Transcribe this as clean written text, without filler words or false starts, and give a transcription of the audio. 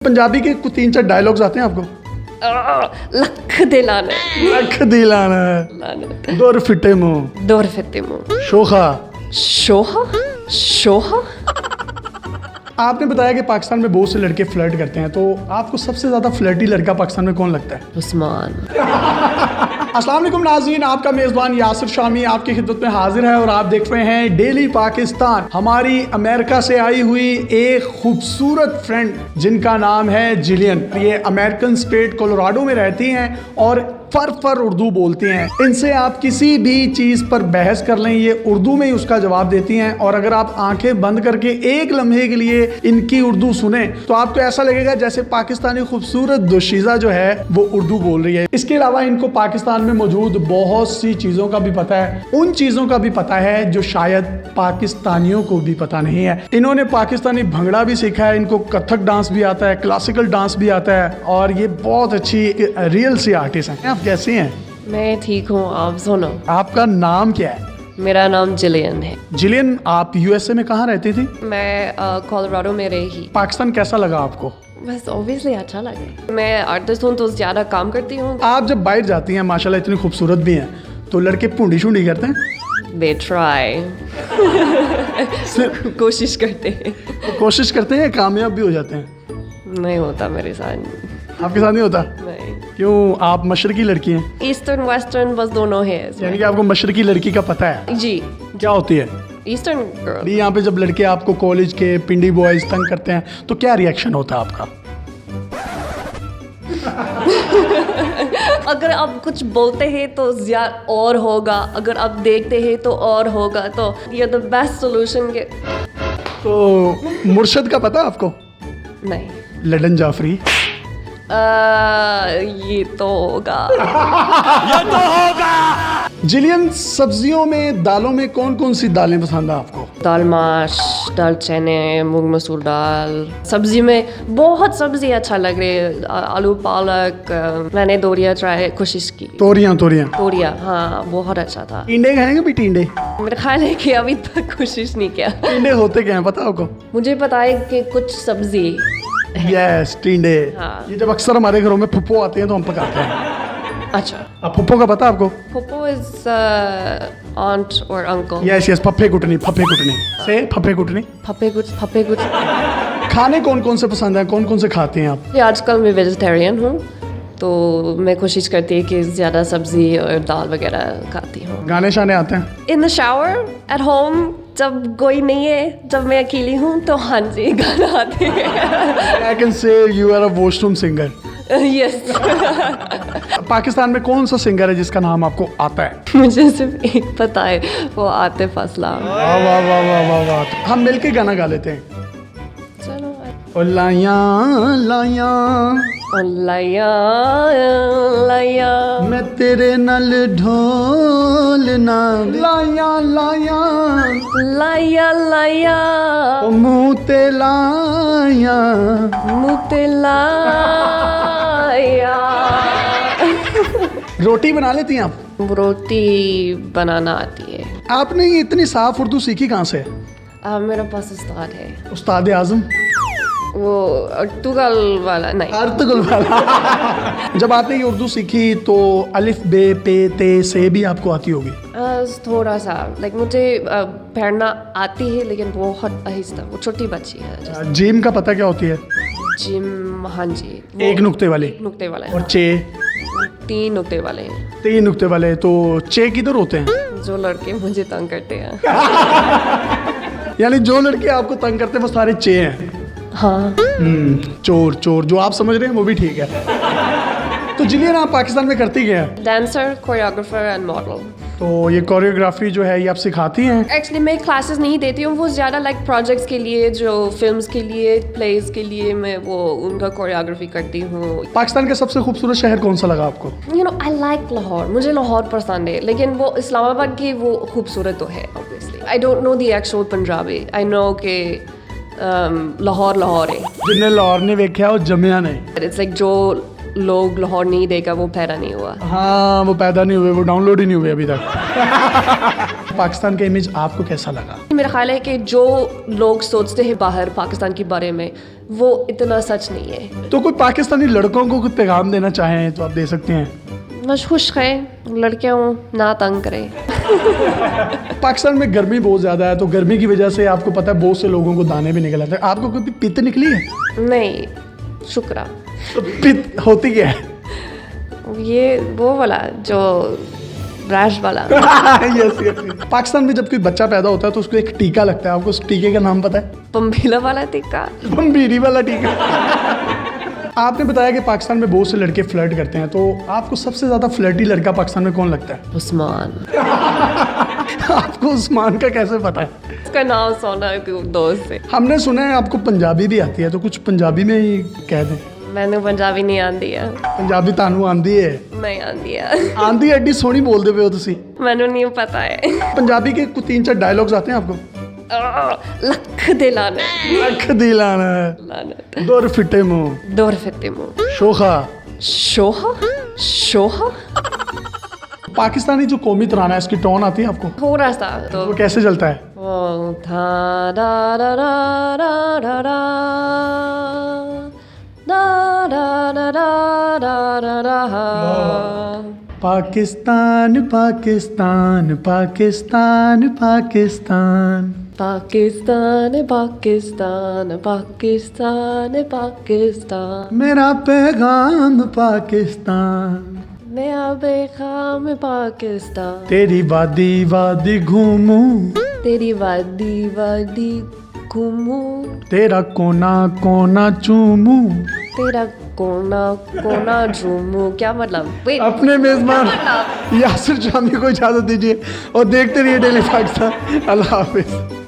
पंजाबी के कुछ 3-4 डायलॉग्स आते हैं आपको? लख दिलाना लख दिलाना लानत दौर फिटे मुंह दौर फिते मुंह शोखा। शोहा शोहा। आपने बताया कि पाकिस्तान में बहुत से लड़के फ्लर्ट करते हैं, तो आपको सबसे ज्यादा फ्लर्टी लड़का पाकिस्तान में कौन लगता है? उस्मान। अस्सलाम वालेकुम नाज़रीन, आपका मेज़बान यासिर शामी आपकी खिदमत में हाजिर है और आप देख रहे हैं डेली पाकिस्तान। हमारी अमेरिका से आई हुई एक खूबसूरत फ्रेंड जिनका नाम है जिलियन, ये अमेरिकन स्टेट कोलोराडो में रहती हैं और फर उर्दू बोलती हैं। इनसे आप किसी भी चीज़ पर बहस कर लें, ये उर्दू में ही उसका जवाब देती हैं। और अगर आप आंखें बंद करके एक लम्हे के लिए इनकी उर्दू सुने तो आपको ऐसा लगेगा जैसे पाकिस्तानी खूबसूरत दोशीज़ा जो है वो उर्दू बोल रही है। इसके अलावा इनको पाकिस्तान में मौजूद बहुत सी चीज़ों का भी पता है, उन चीज़ों का भी पता है जो शायद पाकिस्तानियों को भी पता नहीं है। इन्होंने पाकिस्तानी भंगड़ा भी सीखा है, इनको कथक डांस भी आता है, क्लासिकल डांस भी आता है और ये बहुत अच्छी रियल सी आर्टिस्ट हैं। आप कैसी हैं? मैं ठीक हूँ, आप सुनो। आपका नाम क्या है? मेरा नाम जिलियन है। जिलियन, आप यूएसए में कहाँ रहती थी? मैं कोलोराडो में रही। पाकिस्तान कैसा लगा आपको? बस ऑब्वियसली अच्छा लगे। मैं आर्टिस्ट हूँ तो ज़्यादा काम करती हूँ। आप जब बाहर जाती हैं, माशाल्लाह इतनी खूबसूरत भी हैं, तो लड़के पूंडी शूंडी करते हैं? दे ट्राई कोशिश करते हैं। कोशिश करते हैं, कामयाब भी हो जाते हैं? नहीं होता मेरे साथ। आपके साथ नहीं होता? नहीं। क्यों? आप मशरकी लड़की हैं? ईस्टर्न वेस्टर्न बस दोनों है इसमें। यानी कि आपको मशरकी लड़की का पता है? जी। क्या होती है? Eastern girl. अभी यहाँ पे जब लड़के आपको कॉलेज के पिंडी बॉयज तंग करते हैं तो क्या रिएक्शन होता है आपका? अगर आप कुछ बोलते हैं तो ज्यादा और होगा, अगर आप देखते हैं तो और होगा, तो ये द बेस्ट सोल्यूशन के। तो मुर्शद का पता आपको? नहीं। लडन जाफरी। ये तो होगा। जिलियन, सब्जियों में, दालों में कौन कौन सी दालें पसंद है आपको? दाल माश, दाल चने, मूंग मसूर दाल। सब्जी में बहुत सब्जी अच्छा लग रही है। आलू पालक, मैंने दोरिया ट्राई कोशिश की। तोरियां? दोरिया, हाँ बहुत अच्छा था। टींडे खाएंगे भी? टींडे मेरा ख्याल है कि अभी तक कोशिश नहीं किया। टींडे होते क्या हैं पता आपको? मुझे पता है कि कुछ सब्जी। यस, टींडे। हाँ। ये जब अक्सर हमारे घरों में फुप्पो आते हैं तो हम पकाते हैं। अच्छा। अब फुप्पो का पता आपको? Popo is aunt or uncle. Yes, फफे कुटनी से फफे कुटनी। फप्पे कुछ। खाने कौन कौन से पसंद है, कौन कौन से खाते हैं आप? आजकल मैं वेजिटेरियन हूँ तो मैं कोशिश करती हूँ कि ज़्यादा सब्जी और दाल वगैरह खाती हूँ। गाने शाने आते हैं? In the shower, at home, जब कोई नहीं है, जब मैं अकेली हूँ तो हाँ जी गाना आते हैं। I can say you are a washroom singer. Yes. Pakistan में कौन सा सिंगर है जिसका नाम आपको आता है? मुझे सिर्फ एक पता है, वो आतिफ असलम। वाह वाह वाह वाह वाह वाह। हम मिलके गाना गा लेते हैं। चलो। ओ लाया लाया लाया लाया मैं तेरे नल ढोलना, लाया लाया लाया लाया ओ मुँह ते लाया। मुते लाया। रोटी बना लेती हैं आप? रोटी बनाना आती है। आपने ये इतनी साफ उर्दू सीखी कहाँ से? मेरे पास उस्ताद है, उस्ताद आजम? वो अर्तुगल वाला नहीं। अर्तुगल वाला। जब आपने ये उर्दू सीखी तो अलिफ बे पे ते से भी आपको आती होगी? थोड़ा सा, लाइक मुझे पढ़ना आती है लेकिन बहुत आहिस्ता। वो छोटी बच्ची है। जीम का पता क्या होती है? जिम, हाँ जी। एक नुक्ते वाले। नुक्ते वाले। और चे? 3 नुक्ते वाले हैं। 3 नुक्ते वाले। तो चे किधर होते हैं? जो लड़के मुझे तंग करते हैं। यानी जो लड़के आपको तंग करते हैं वो सारे चे हैं? हाँ। चोर जो आप समझ रहे हैं वो भी ठीक है। तो जिलियन, आप पाकिस्तान में करती क्या है? Dancer, choreographer and model. तो ये कोरियोग्राफी जो है ये आप सिखाती हैं? एक्चुअली मैं क्लासेस नहीं देती हूँ, वो ज़्यादा लाइक प्रोजेक्ट्स के लिए, जो फिल्म्स के लिए, प्लेस के लिए मैं वो उनका कोरियोग्राफी करती हूँ। पाकिस्तान का सबसे खूबसूरत शहर कौन सा लगा आपको? You know, I like Lahore. मुझे लाहौर पसंद है, लेकिन वो इस्लामाबाद की वो खूबसूरत तो है obviously. I don't know the actual Punjabi. I know कि लाहौर है। जिन्हें लाहौर ने देखा वो जमिया नहीं। इट्स लाइक जो लोग लाहौर नहीं देखा वो पैदा नहीं हुआ। हाँ, वो पैदा नहीं हुए, वो डाउनलोड ही नहीं हुए अभी तक। पाकिस्तान का इमेज आपको कैसा लगा? मेरा ख्याल है कि जो लोग सोचते हैं बाहर पाकिस्तान के बारे में वो इतना सच नहीं है। तो कोई पाकिस्तानी लड़कों को कुछ पैगाम देना चाहें तो आप दे सकते हैं। बस खुश रहें, लड़कियों ना तंग करें। पाकिस्तान में गर्मी बहुत ज़्यादा है, तो गर्मी की वजह से आपको पता है बहुत से लोगों को दाने भी निकल आते हैं। आपको कभी पित्त निकली है? नहीं, शुक्र। तो पित्त होती क्या है? ये वो वाला जो रैश वाला। Yes yes. पाकिस्तान में जब कोई बच्चा पैदा होता है तो उसको एक टीका लगता है, आपको उस टीके का नाम पता है? पंबीला वाला टीका। बम्बीरी वाला टीका। आपने बताया कि पाकिस्तान में बहुत से लड़के फ्लर्ट करते हैं, तो आपको सबसे ज़्यादा फ्लर्टी लड़का पाकिस्तान में कौन लगता है? उस्मान। आपको उस्मान का कैसे पता है? उसका नाम सुना दोस्त से। हमने सुना है आपको पंजाबी भी आती है, तो कुछ पंजाबी में ही कह दें। मैंने पंजाबी नहीं आंदी है। पंजाबी तानू आंदी है? नहीं आंदी है। आंदी एडी सोहनी बोलते पे हो तुसी। मैंने नहीं पता है। पंजाबी के कुछ 3-4 डायलॉग्स आते हैं आपको? लख दे लाने। लख दी लाना लानत। दौर फिटे मुंह दौर फिते मुंह। शोखा। शोहा। शोहा। पाकिस्तानी जो कौमी तराना है इसकी टोन आती है आपको? थोड़ा सा तो वो कैसे चलता है? वो था दा दा दा दा दा दा दा दा दा दा दा दा। पाकिस्तान पाकिस्तान पाकिस्तान पाकिस्तान पाकिस्तान पाकिस्तान पाकिस्तान पाकिस्तान मेरा पैगाम पाकिस्तान नया बेखाम पाकिस्तान तेरी वादी वादी घूमूं तेरी वादी वादी घूमूं तेरा कोना कोना चूमूं तेरा कोना कोना झूमूं। क्या मतलब? Wait, अपने मेजबान मतलब? यासिर शामी को इजाजत दीजिए और देखते रहिए डेली पाकिस्तान। अल्लाह हाफिज।